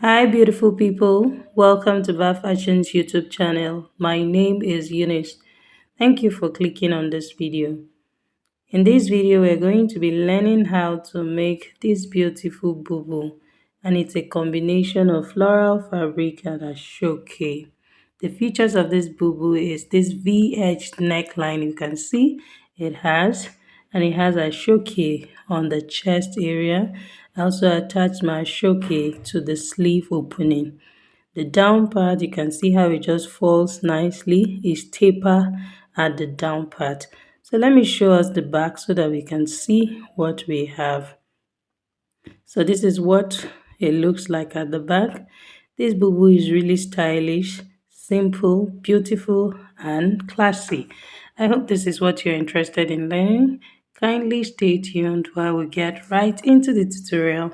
Hi, beautiful people. Welcome to Bar Fashion's YouTube channel. My name is Eunice. Thank you for clicking on this video. In this video, we're going to be learning how to make this beautiful bubu, and it's a combination of floral fabric and Asoke. The features of this bubu is this V-edged neckline you can see it has, and it has Asoke on the chest area. I also attached my Asoke to the sleeve opening. The down part, you can see how it just falls nicely. It's taper at the down part. So let me show us the back so that we can see what we have. So this is what it looks like at the back. This bubu is really stylish, simple, beautiful, and classy. I hope this is what you're interested in learning. Kindly stay tuned while we get right into the tutorial.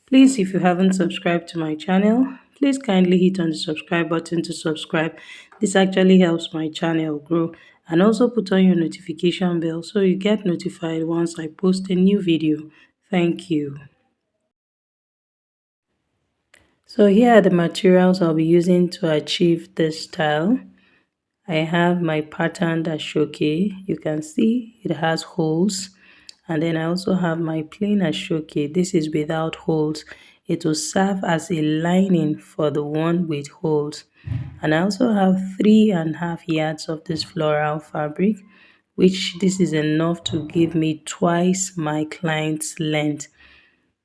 Please, if you haven't subscribed to my channel, please kindly hit on the subscribe button to subscribe. This actually helps my channel grow, and also put on your notification bell so you get notified once I post a new video. Thank you. So here are the materials I'll be using to achieve this style. I have my patterned Asoke. You can see it has holes. And then I also have my plain Asoke. This is without holes. It will serve as a lining for the one with holes. And I also have 3.5 yards of this floral fabric, which this is enough to give me twice my client's length.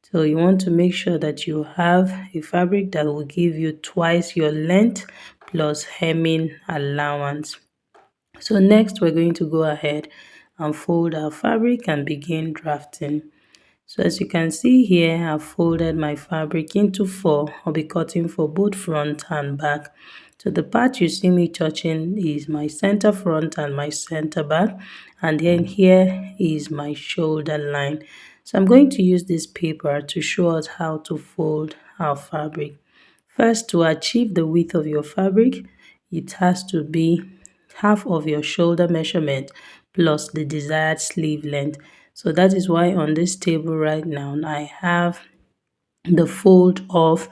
So you want to make sure that you have a fabric that will give you twice your length plus hemming allowance. So next we're going to go ahead and fold our fabric and begin drafting. So as you can see here, I've folded my fabric into 4. I'll be cutting for both front and back. So the part you see me touching is my center front and my center back. And then here is my shoulder line. So I'm going to use this paper to show us how to fold our fabric. First, to achieve the width of your fabric, it has to be half of your shoulder measurement plus the desired sleeve length. So that is why on this table right now, I have the fold of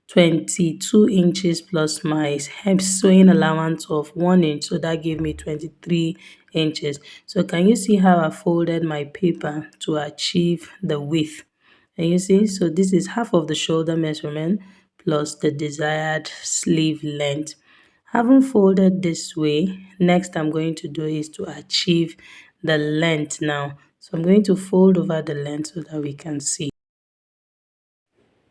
22 inches plus my hem sewing allowance of 1 inch. So that gave me 23 inches. So can you see how I folded my paper to achieve the width? And you see, so this is half of the shoulder measurement plus the desired sleeve length. Having folded this way, next I'm going to do is to achieve the length now. So I'm going to fold over the length so that we can see.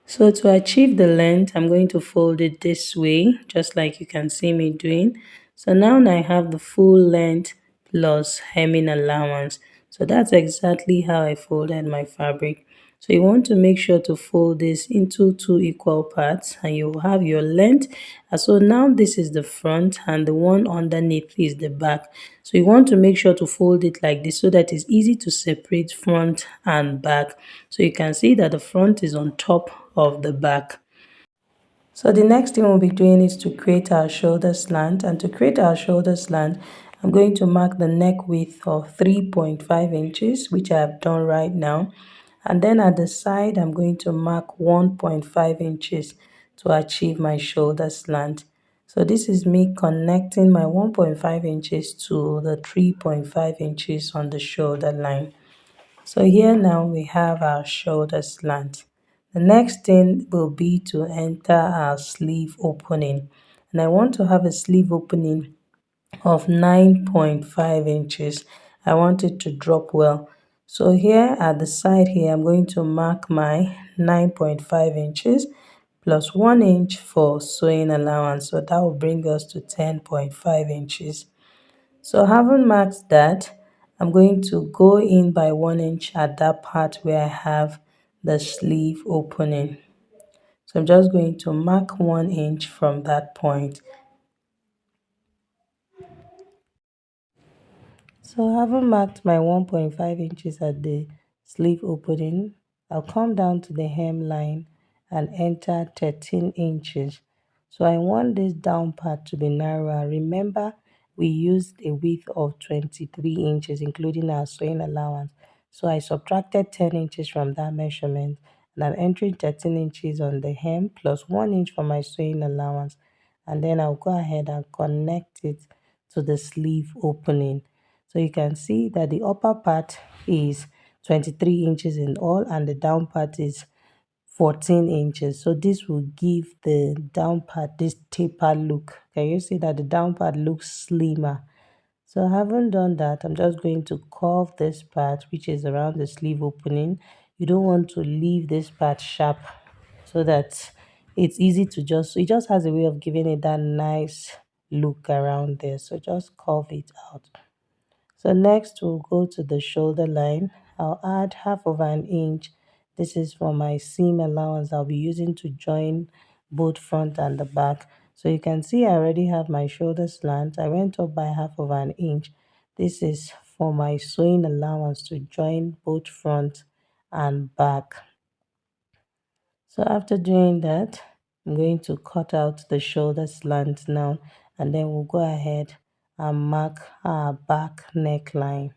So to achieve the length, I'm going to fold it this way, just like you can see me doing. So now I have the full length plus hemming allowance. So that's exactly how I folded my fabric. So you want to make sure to fold this into 2 equal parts, and you will have your length. And so now this is the front and the one underneath is the back. So you want to make sure to fold it like this so that it's easy to separate front and back. So you can see that the front is on top of the back. So the next thing we'll be doing is to create our shoulder slant, and to create our shoulder slant, I'm going to mark the neck width of 3.5 inches, which I have done right now. And then at the side, I'm going to mark 1.5 inches to achieve my shoulder slant. So this is me connecting my 1.5 inches to the 3.5 inches on the shoulder line. So here now we have our shoulder slant. The next thing will be to enter our sleeve opening. And I want to have a sleeve opening of 9.5 inches. I want it to drop well. So here at the side here, I'm going to mark my 9.5 inches plus 1 inch for sewing allowance. So that will bring us to 10.5 inches. So having marked that, I'm going to go in by 1 inch at that part where I have the sleeve opening. So I'm just going to mark 1 inch from that point. So having marked my 1.5 inches at the sleeve opening, I'll come down to the hemline and enter 13 inches. So I want this down part to be narrower. Remember, we used a width of 23 inches, including our sewing allowance. So I subtracted 10 inches from that measurement, and I'm entering 13 inches on the hem plus 1 inch for my sewing allowance, and then I'll go ahead and connect it to the sleeve opening. So you can see that the upper part is 23 inches in all and the down part is 14 inches. So this will give the down part this taper look. Can you see that the down part looks slimmer? So having done that, I'm just going to curve this part which is around the sleeve opening. You don't want to leave this part sharp so that it's easy to just, it just has a way of giving it that nice look around there. So just curve it out. So next we'll go to the shoulder line. I'll add half of an inch. This is for my seam allowance I'll be using to join both front and the back. So you can see I already have my shoulder slant. I went up by half of an inch. This is for my sewing allowance to join both front and back. So after doing that, I'm going to cut out the shoulder slant now, and then we'll go ahead and mark our back neckline.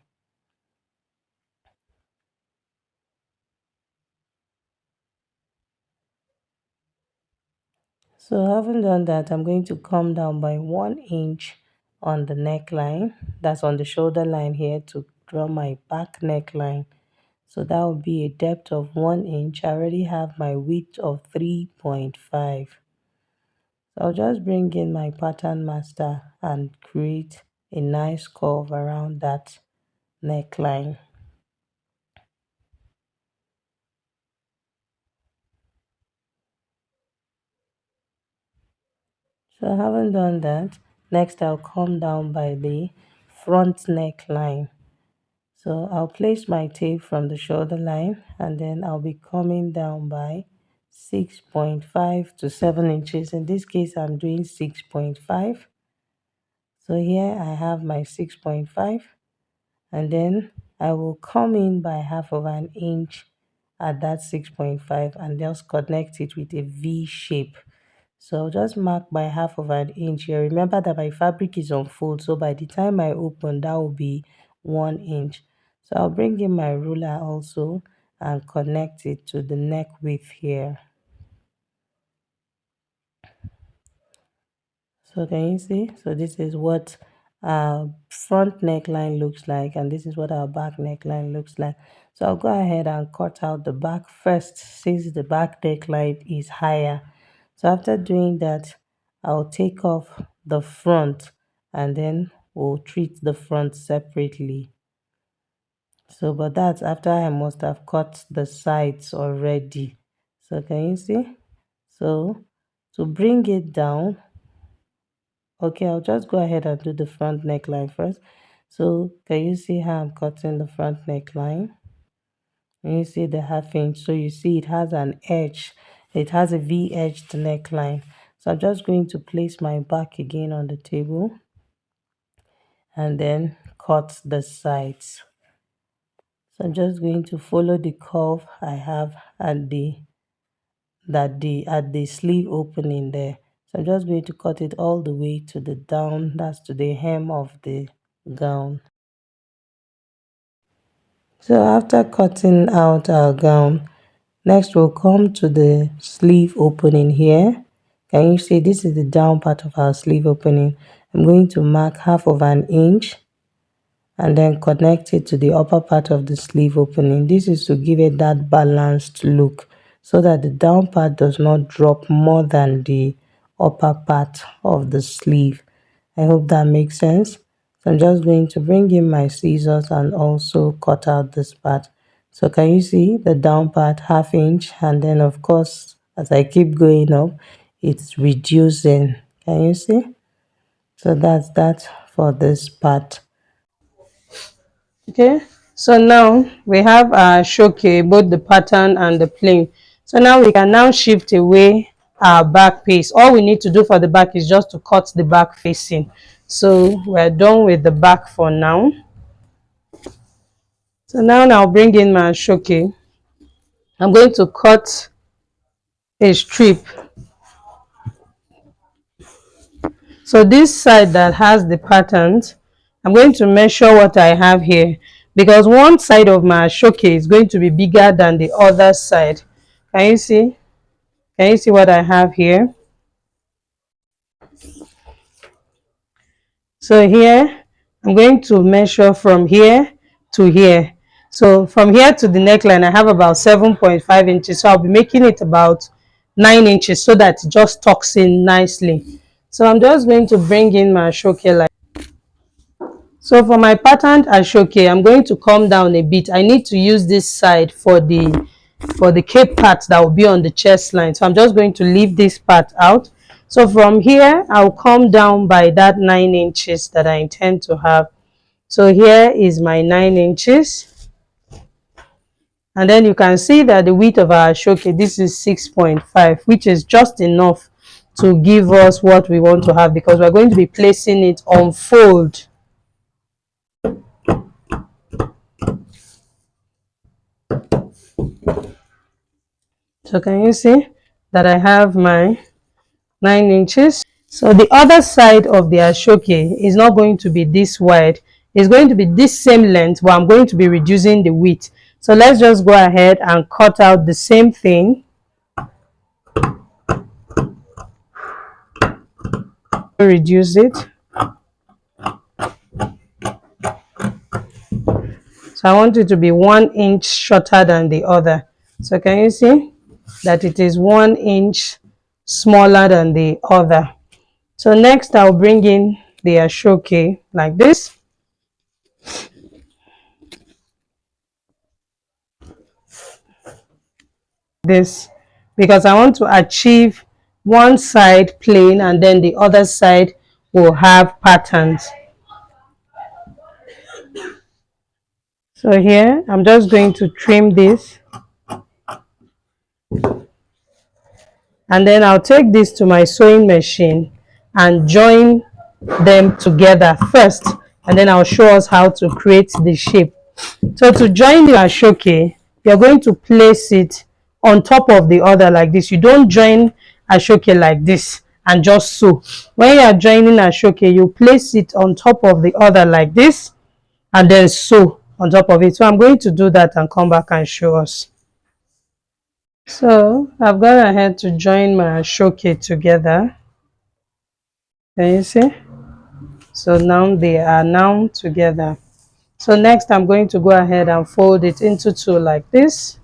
So having done that, I'm going to come down by 1 inch on the neckline. That's on the shoulder line here to draw my back neckline. So that will be a depth of 1 inch. I already have my width of 3.5. So I'll just bring in my pattern master and create a nice curve around that neckline. So having done that, next I'll come down by the front neckline. So I'll place my tape from the shoulder line, and then I'll be coming down by 6.5 to 7 inches. In this case, I'm doing 6.5. So here I have my 6.5, and then I will come in by half of an inch at that 6.5 and just connect it with a V shape. So just mark by half of an inch here. Remember that my fabric is on fold, so by the time I open, that will be 1 inch. So I'll bring in my ruler also and connect it to the neck width here. So can you see? So this is what our front neckline looks like, and this is what our back neckline looks like. So I'll go ahead and cut out the back first, since the back neckline is higher. So after doing that, I'll take off the front, and then we'll treat the front separately. So but that's after I must have cut the sides already. So can you see? So to bring it down, okay, I'll just go ahead and do the front neckline first. So can you see how I'm cutting the front neckline? And you see the half inch, so you see it has an edge, it has a V-edged neckline. So I'm just going to place my back again on the table and then cut the sides. So I'm just going to follow the curve I have at the sleeve opening there. So I'm just going to cut it all the way to the down, that's to the hem of the gown. So after cutting out our gown, next we'll come to the sleeve opening here. Can you see this is the down part of our sleeve opening? I'm going to mark half of an inch and then connect it to the upper part of the sleeve opening. This is to give it that balanced look so that the down part does not drop more than the upper part of the sleeve. I hope that makes sense. So I'm just going to bring in my scissors and also cut out this part. So can you see the down part, half inch, and then of course as I keep going up it's reducing. Can you see? So that's that for this part. Okay, so now we have our shoke, both the pattern and the plain. So now we can now shift away our back piece. All we need to do for the back is just to cut the back facing. So we're done with the back for now. So now I'll bring in my shoke. I'm going to cut a strip. So this side that has the patterns, I'm going to measure what I have here, because one side of my shoke is going to be bigger than the other side. Can you see? Can you see what I have here? So here, I'm going to measure from here to here. So from here to the neckline, I have about 7.5 inches. So I'll be making it about 9 inches so that it just tucks in nicely. So I'm just going to bring in my Asoke like. So for my patterned Asoke, I'm going to come down a bit. I need to use this side for the cape part that will be on the chest line. So I'm just going to leave this part out. So from here, I'll come down by that 9 inches that I intend to have. So here is my 9 inches. And then you can see that the width of our Asoke, this is 6.5, which is just enough to give us what we want to have, because we're going to be placing it on fold. So can you see that I have my 9 inches? So the other side of the Asoke is not going to be this wide. It's going to be this same length, but I'm going to be reducing the width. So let's just go ahead and cut out the same thing. Reduce it. So I want it to be 1 inch shorter than the other. So can you see that it is 1 inch smaller than the other? So next I'll bring in the Asoke like this. Because I want to achieve one side plain and then the other side will have patterns. So here I'm just going to trim this, and then I'll take this to my sewing machine and join them together first, and then I'll show us how to create the shape. So to join the Asoke, you're going to place it on top of the other like this. You don't join Asoke like this and just sew. When you are joining Asoke, you place it on top of the other like this and then sew on top of it. So I'm going to do that and come back and show us. So I've gone ahead to join my Asoke together. Can you see? So now they are now together. So next I'm going to go ahead and fold it into two like this.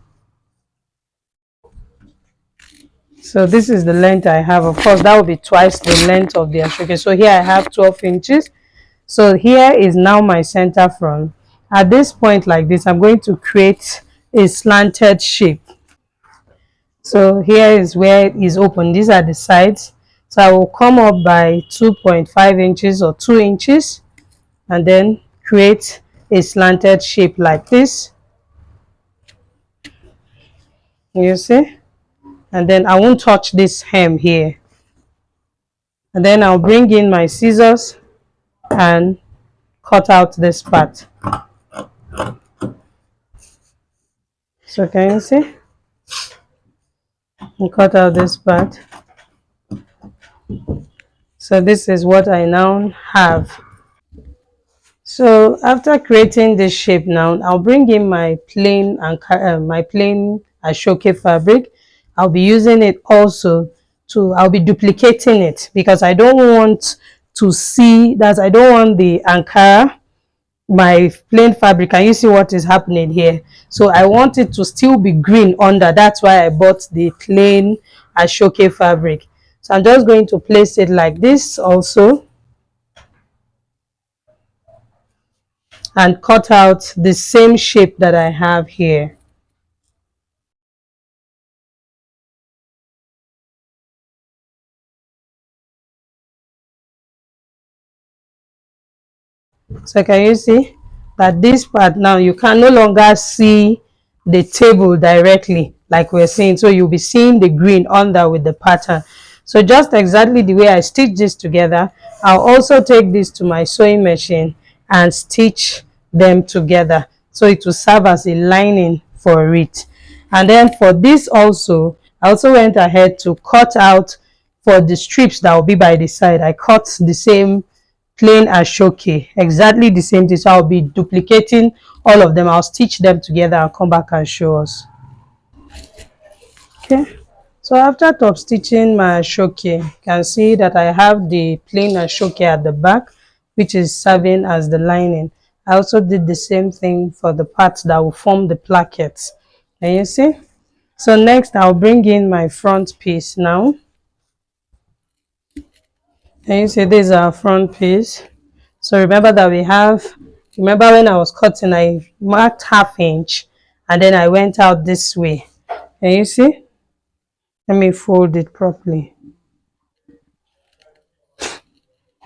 So this is the length I have. Of course, that will be twice the length of the Asoke. So here I have 12 inches. So here is now my center front. At this point like this, I'm going to create a slanted shape. So here is where it is open. These are the sides. So I will come up by 2.5 inches or 2 inches and then create a slanted shape like this. You see? And then I won't touch this hem here. And then I'll bring in my scissors and cut out this part. So can you see? And cut out this part. So this is what I now have. So after creating this shape now, I'll bring in my plain Asoke fabric. I'll be using it also I'll be duplicating it because I don't want to see that. I don't want the Ankara, my plain fabric. Can you see what is happening here? So I want it to still be green under. That's why I bought the plain Asoke fabric. So I'm just going to place it like this also and cut out the same shape that I have here. So can you see that this part now you can no longer see the table directly like we're seeing, so you'll be seeing the green under with the pattern. So just exactly the way I stitch this together, I'll also take this to my sewing machine and stitch them together so it will serve as a lining for it. And then for this also, I also went ahead to cut out for the strips that will be by the side. I cut the same plain Asoke, exactly the same thing. So I'll be duplicating all of them. I'll stitch them together and come back and show us. Okay, so after top stitching my Asoke, you can see that I have the plain Asoke at the back, which is serving as the lining. I also did the same thing for the parts that will form the plackets. Can you see? So next I'll bring in my front piece now. Can you see this is our front piece? So remember that remember when I was cutting, I marked half inch and then I went out this way. Can you see? Let me fold it properly. This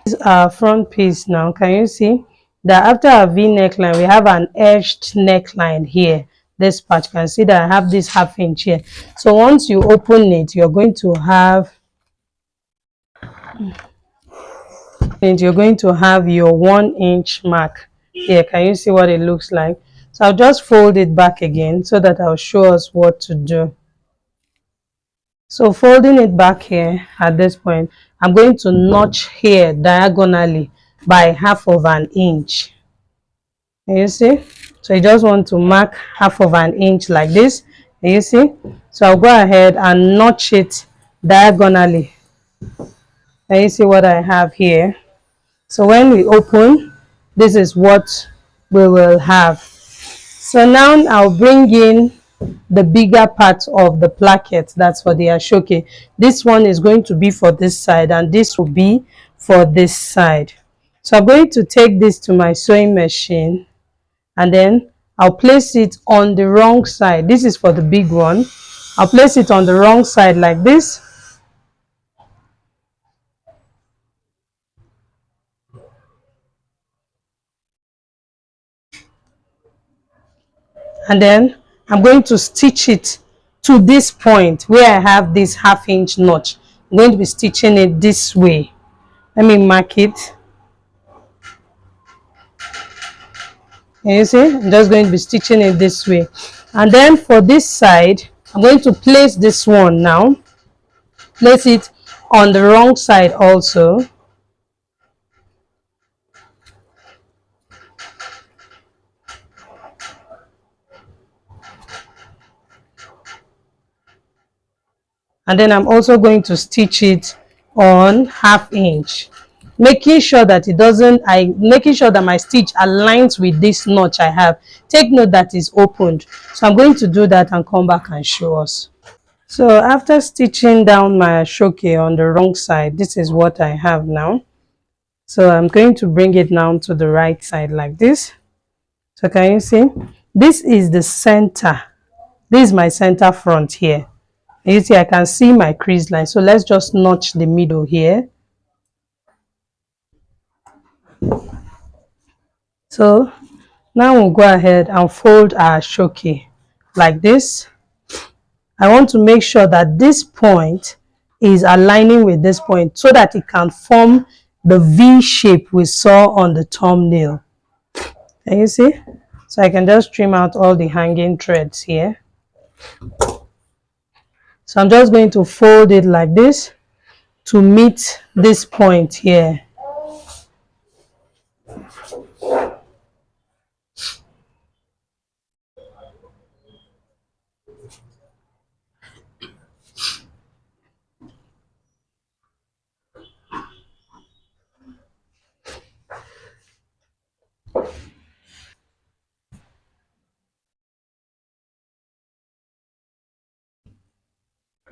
is our front piece now. Can you see that after our V neckline, we have an edged neckline here. This part, you can see that I have this half inch here. So once you open it, you're going to have your 1 inch mark here. Can you see what it looks like? So I'll just fold it back again so that I'll show us what to do. So folding it back here at this point, I'm going to notch here diagonally by 1/2 inch. Can you see? So you just want to mark 1/2 inch like this. Can you see? So I'll go ahead and notch it diagonally. Can you see what I have here? So when we open, this is what we will have. So now I'll bring in the bigger part of the placket. That's for the Asoke. This one is going to be for this side and this will be for this side. So I'm going to take this to my sewing machine and then I'll place it on the wrong side. This is for the big one. I'll place it on the wrong side like this. And then I'm going to stitch it to this point where I have this 1/2 inch notch. I'm going to be stitching it this way. Let me mark it. Can you see? I'm just going to be stitching it this way. And then for this side, I'm going to place this one now. Place it on the wrong side also. And then I'm also going to stitch it on 1/2 inch, making sure that making sure that my stitch aligns with this notch I have. Take note that it's opened. So I'm going to do that and come back and show us. So after stitching down my Asoke on the wrong side, this is what I have now. So I'm going to bring it now to the right side like this. So can you see? This is the center. This is my center front here. And you see I can see my crease line. So let's just notch the middle here. So now we'll go ahead and fold our Asoke like this. I want to make sure that this point is aligning with this point so that it can form the V shape we saw on the thumbnail. Can you see? So I can just trim out all the hanging threads here. So I'm just going to fold it like this to meet this point here.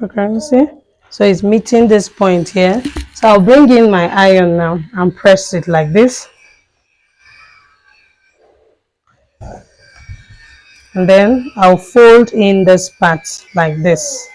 Okay, you see? So it's meeting this point here. So I'll bring in my iron now and press it like this. And then I'll fold in this part like this.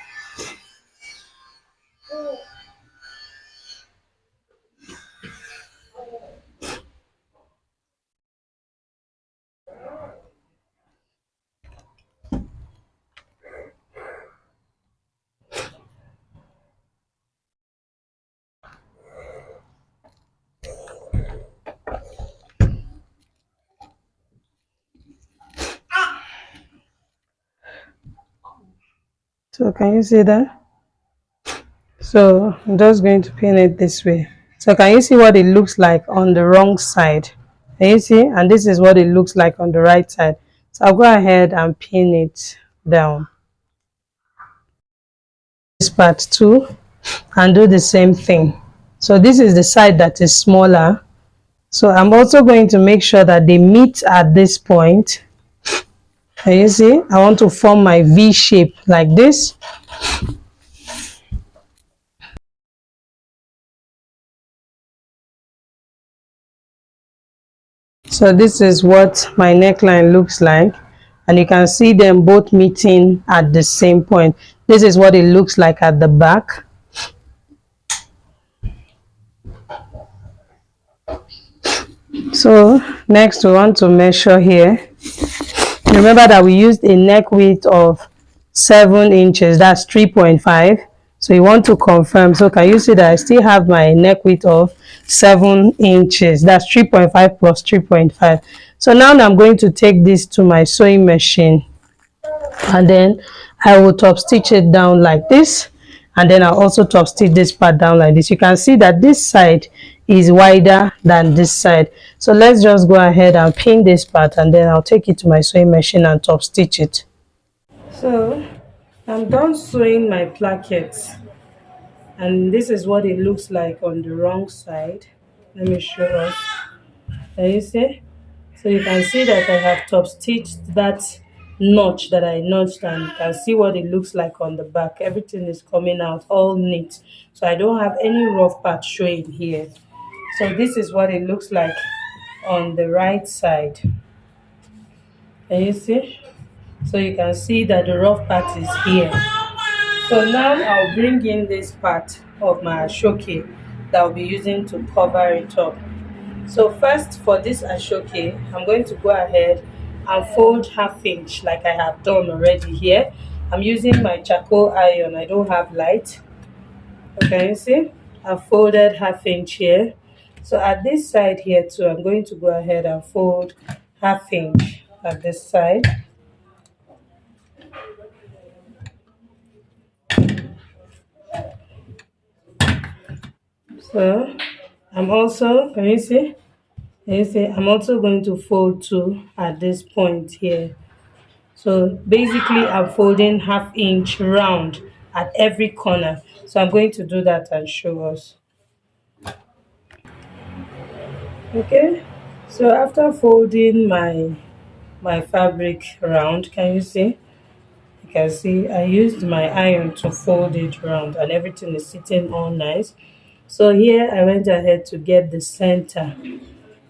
So can you see that? So I'm just going to pin it this way. So can you see what it looks like on the wrong side? Can you see? And this is what it looks like on the right side. So I'll go ahead and pin it down. this part too and do the same thing. So this is the side that is smaller, so I'm also going to make sure that they meet at this point. And you see, I want to form my V shape like this. So this is what my neckline looks like, and you can see them both meeting at the same point. This is what it looks like at the back. So next we want to measure here. Remember that we used a neck width of 7 inches, that's 3.5. So you want to confirm. So can you see that I still have my neck width of 7 inches, that's 3.5 plus 3.5. So now I'm going to take this to my sewing machine, and then I will top stitch it down like this, and then I'll also top stitch this part down like this. You can see that this side is wider than this side. So let's just go ahead and pin this part, and then I'll take it to my sewing machine and top stitch it. So I'm done sewing my plackets, and this is what it looks like on the wrong side. Let me show us. Can you see? So you can see that I have top stitched that notch that I notched, and you can see what it looks like on the back. Everything is coming out all neat, so I don't have any rough part showing here. So this is what it looks like on the right side. Can you see? So you can see that the rough part is here. So now I'll bring in this part of my Asoke that I'll be using to cover it up. So first, for this Asoke, I'm going to go ahead and fold 1/2 inch like I have done already here. I'm using my charcoal iron, I don't have light. Okay, you see, I've folded 1/2 inch here. So at this side here too, I'm going to go ahead and fold 1/2 inch at this side. So I'm also, can you see? I'm also going to fold 2 at this point here. So basically I'm folding 1/2 inch round at every corner. So I'm going to do that and show us. Okay, so after folding my fabric round, can you see? You can see I used my iron to fold it round, and everything is sitting all nice. So here I went ahead to get the center.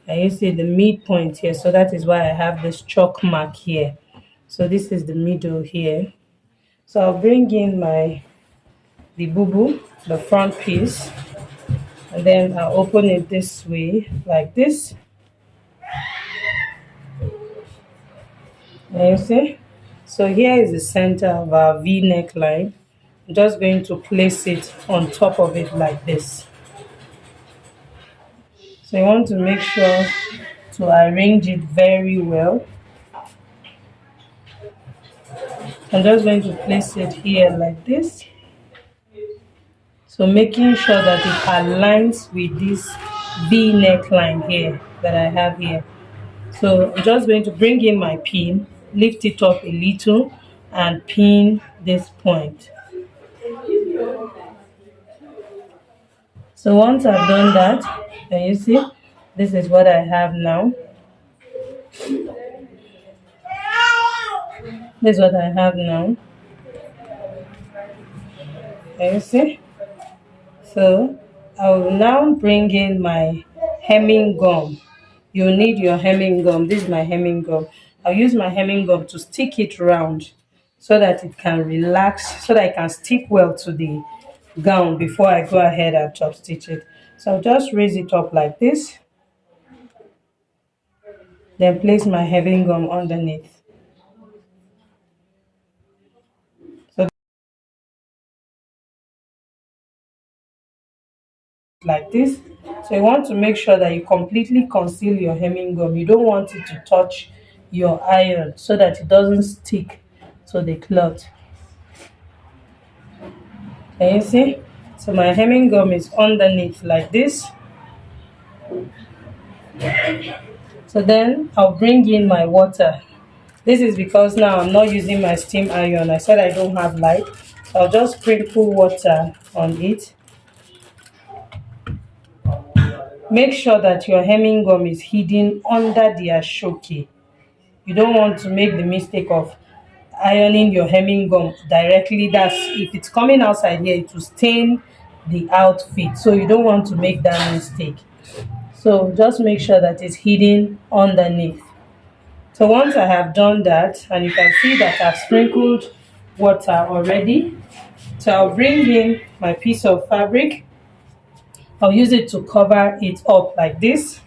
Can you see the midpoint here? So that is why I have this chalk mark here. So this is the middle here. So I'll bring in the bubu, the front piece, and then I'll open it this way like this. And you see, so here is the center of our V neckline. I'm just going to place it on top of it like this. So you want to make sure to arrange it very well. I'm just going to place it here like this. So making sure that it aligns with this V neckline here that I have here. So I'm just going to bring in my pin, lift it up a little, and pin this point. So once I've done that, can you see? This is what I have now. This is what I have now. Can you see? So I will now bring in my hemming gum. You'll need your hemming gum. This is my hemming gum. I'll use my hemming gum to stick it round so that it can relax, so that it can stick well to the gown before I go ahead and top stitch it. So I'll just raise it up like this, then place my hemming gum underneath. So like this. So you want to make sure that you completely conceal your hemming gum. You don't want it to touch your iron so that it doesn't stick to the cloth. Can you see? So my hemming gum is underneath like this. So then I'll bring in my water. This is because now I'm not using my steam iron. I said I don't have light. So I'll just sprinkle water on it. Make sure that your hemming gum is hidden under the Asoke. You don't want to make the mistake of ironing your hemming gum directly. That's if it's coming outside here, it will stain the outfit. So you don't want to make that mistake. So just make sure that it's hidden underneath. So once I have done that, and you can see that I've sprinkled water already, so I'll bring in my piece of fabric. I'll use it to cover it up like this.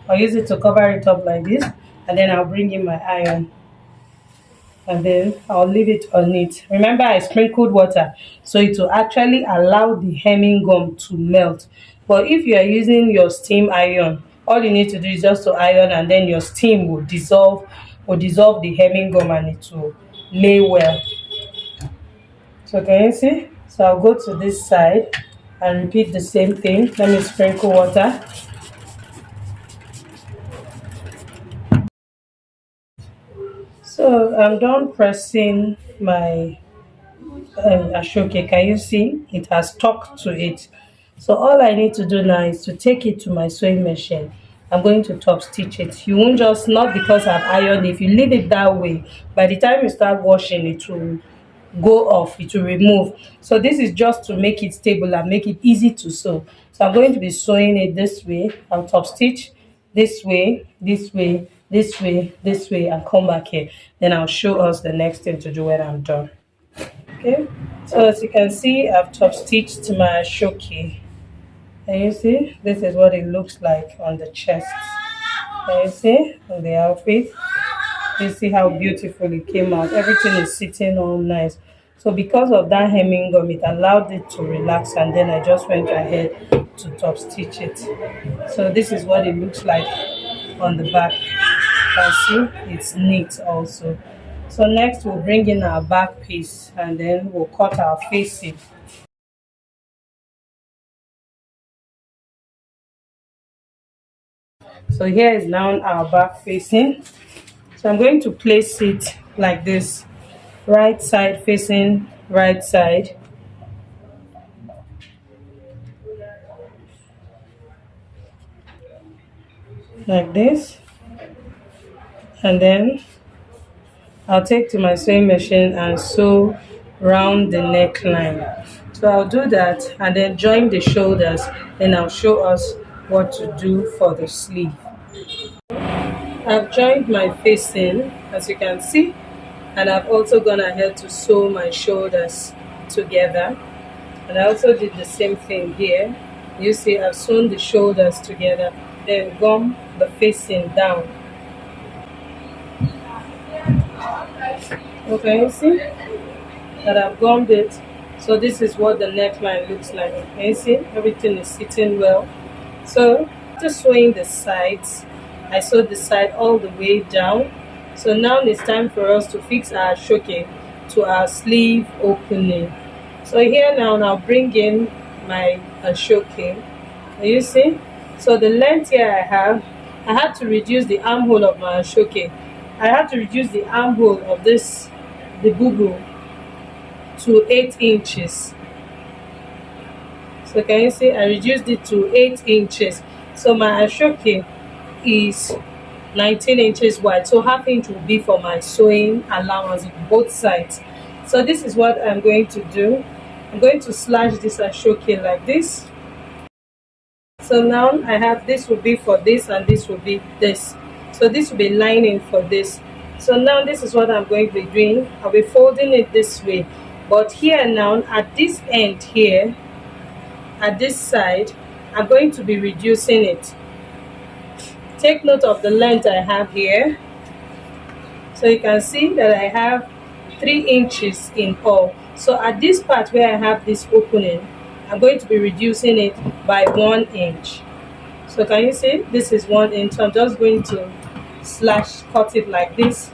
I'll use it to cover it up like this, and then I'll bring in my iron, and then I'll leave it on it. Remember, I sprinkled water, so it will actually allow the hemming gum to melt. But if you are using your steam iron, all you need to do is just to iron, and then your steam will dissolve the hemming gum, and it will lay well. So can you see? So I'll go to this side and repeat the same thing. Let me sprinkle water. So I'm done pressing my Asoke. Can you see? It has stuck to it. So all I need to do now is to take it to my sewing machine. I'm going to top stitch it. You won't just, not because I've ironed, if you leave it that way, by the time you start washing, it will go off, it will remove. So this is just to make it stable and make it easy to sew. So I'm going to be sewing it this way. I'll top stitch this way, this way, this way, this way, and come back here. Then I'll show us the next thing to do when I'm done. Okay, so as you can see, I've top stitched my Asoke. Can you see? This is what it looks like on the chest. Can you see? On the outfit. You see how beautiful it came out. Everything is sitting all nice. So because of that hemming gum, it allowed it to relax, and then I just went ahead to top stitch it. So this is what it looks like on the back. You can see it's neat also. So next we'll bring in our back piece, and then we'll cut our facing. So here is now our back facing. So I'm going to place it like this, right side facing right side. Like this. And then I'll take to my sewing machine and sew round the neckline. So I'll do that and then join the shoulders, and I'll show us what to do for the sleeve. I've joined my facing, as you can see, and I've also gone ahead to sew my shoulders together. And I also did the same thing here. You see, I've sewn the shoulders together, then gum the facing down. Okay, you see that I've gummed it. So this is what the neckline looks like. Can you see? Everything is sitting well. So just sewing the sides. I sewed the side all the way down. So now it's time for us to fix our Asoke to our sleeve opening. So here now I'll bring in my Asoke. You see? So the length here I had to reduce the armhole of my Asoke. I had to reduce the armhole of the Bubu to 8 inches. So can you see? I reduced it to 8 inches. So my Asoke is 19 inches wide. So half inch will be for my sewing allowance on both sides. So this is what I'm going to do. I'm going to slash this Asoke like this. So now I have, this will be for this, and this will be this. So this will be lining for this. So now this is what I'm going to be doing. I'll be folding it this way. But here now, at this end here, at this side, I'm going to be reducing it. Take note of the length I have here. So you can see that I have 3 inches in all. So at this part where I have this opening, I'm going to be reducing it by 1 inch. So can you see? This is 1 inch. So I'm just going to cut it like this.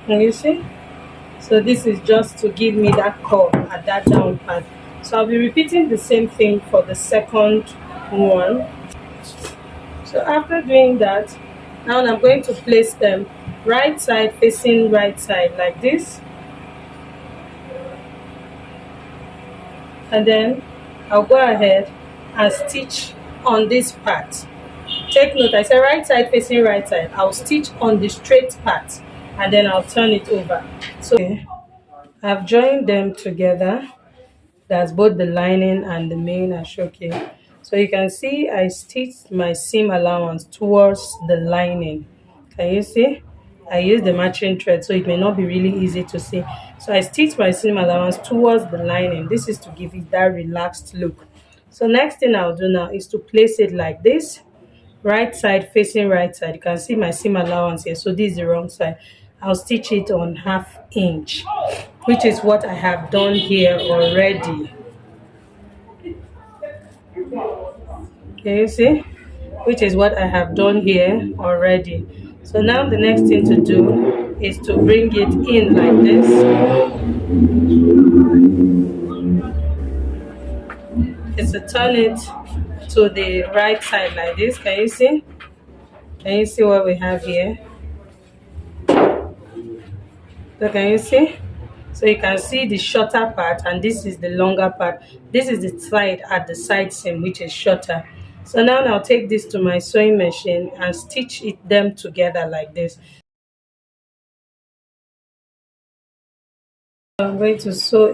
Can you see? So this is just to give me that curve at that down part. So I'll be repeating the same thing for the second one. So after doing that, Now I'm going to place them right side facing right side like this, and then I'll go ahead and stitch on this part. Take note, I said right side facing right side. I'll stitch on the straight part and then I'll turn it over. So I've joined them together. That's both the lining and the main Asoke. So you can see I stitched my seam allowance towards the lining. Can you see? I use the matching thread, so it may not be really easy to see. So I stitched my seam allowance towards the lining. This is to give it that relaxed look. So next thing I'll do now is to place it like this, right side facing right side. You can see my seam allowance here, so this is the wrong side. I'll stitch it on 1/2 inch, which is what I have done here already. Can you see? Which is what I have done here already. So now the next thing to do is to bring it in like this. Is to turn it to the right side like this. Can you see? Can you see what we have here? So can you see? So you can see the shorter part, and this is the longer part. This is the side at the side seam, which is shorter. So now I'll take this to my sewing machine and stitch them together like this. I'm going to sew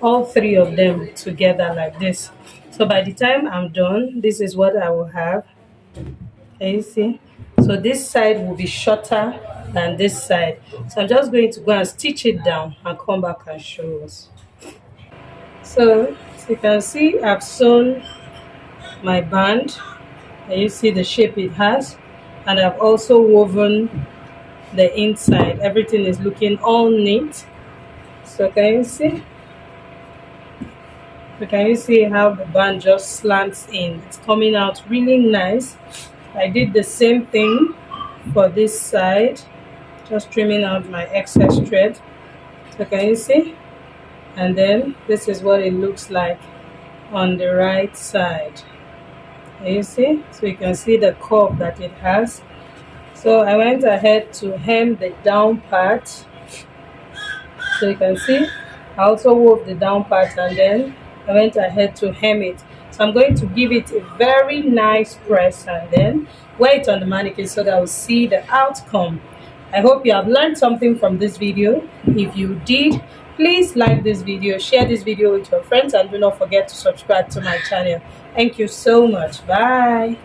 all three of them together like this. So by the time I'm done, this is what I will have. Can you see? So this side will be shorter than this side. So I'm just going to go and stitch it down and come back and show us. So as you can see, I've sewn my band, and you see the shape it has, and I've also woven the inside. Everything is looking all neat. So can you see? So can you see how the band just slants in? It's coming out really nice. I did the same thing for this side, just trimming out my excess thread. So can you see? And then this is what it looks like on the right side. Can you see? So you can see the curve that it has. So I went ahead to hem the down part. So you can see I also wove the down part, and then I went ahead to hem it. So I'm going to give it a very nice press and then wear it on the mannequin so that I'll see the outcome. I hope you have learned something from this video. If you did, please like this video, share this video with your friends, and do not forget to subscribe to my channel. Thank you so much. Bye.